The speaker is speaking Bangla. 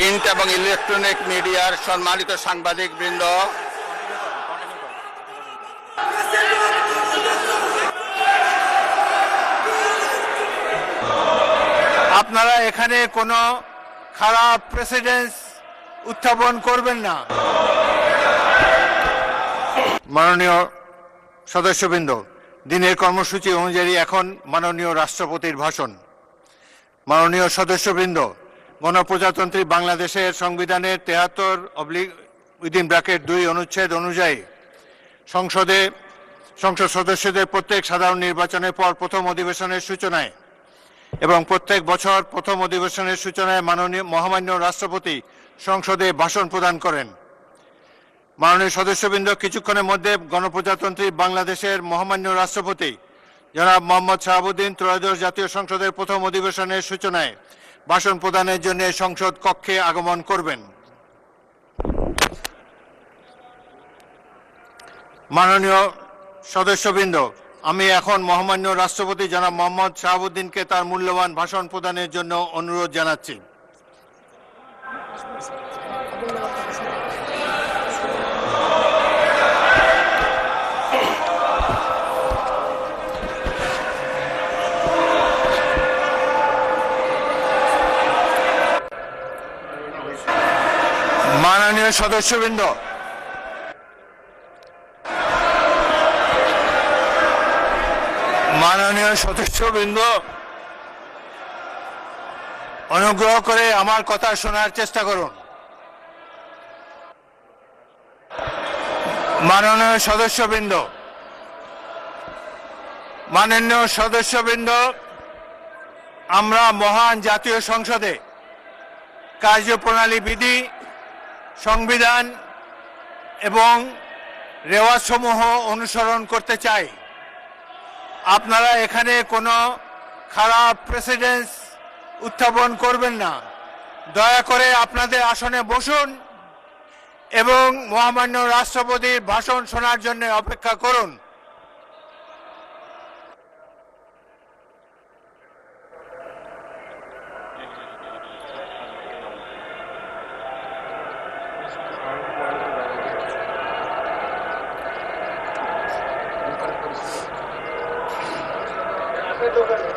প্রিন্ট এবং ইলেকট্রনিক মিডিয়ার সম্মানিত সাংবাদিকবৃন্দ, আপনারা এখানে কোনো খারাপ প্রেসিডেন্স উত্থাপন করবেন না। মাননীয় সদস্যবৃন্দ, দিনের কর্মসূচি অনুযায়ী এখন মাননীয় রাষ্ট্রপতির ভাষণ। মাননীয় সদস্যবৃন্দ, গণপ্রজাতন্ত্রী বাংলাদেশের সংবিধানের 73/2 অনুচ্ছেদ অনুযায়ী সংসদ সদস্যদের প্রত্যেক সাধারণ নির্বাচনের পর প্রথম অধিবেশনের সূচনায় এবং প্রত্যেক বছর প্রথম অধিবেশনের সূচনায় মহামান্য রাষ্ট্রপতি সংসদে ভাষণ প্রদান করেন। মাননীয় সদস্যবৃন্দ, কিছুক্ষণের মধ্যে গণপ্রজাতন্ত্রী বাংলাদেশের মহামান্য রাষ্ট্রপতি জনাব মোহাম্মদ শাহাবুদ্দিন ত্রয়োদশ জাতীয় সংসদের প্রথম অধিবেশনের সূচনায় ভাষণ প্রদানের জন্য সংসদ কক্ষে আগমন করবেন। মাননীয় সদস্যবৃন্দ, আমি এখন মহামান্য রাষ্ট্রপতি জনাব মোহাম্মদ শাহাবুদ্দিনকে তার মূল্যবান ভাষণ প্রদানের জন্য অনুরোধ জানাচ্ছি। মাননীয় সদস্যবৃন্দ, অনুগ্রহ করে আমার কথা শোনার চেষ্টা করুন। মাননীয় সদস্যবৃন্দ, আমরা মহান জাতীয় সংসদে কার্যপ্রণালী বিধি, সংবিধান এবং রেওয়াজসমূহ অনুসরণ করতে চাই। আপনারা এখানে কোনো খারাপ প্রেসিডেন্স উত্থাপন করবেন না। দয়া করে আপনাদের আসনে বসুন এবং মহামান্য রাষ্ট্রপতির ভাষণ শোনার জন্য অপেক্ষা করুন। দোকানে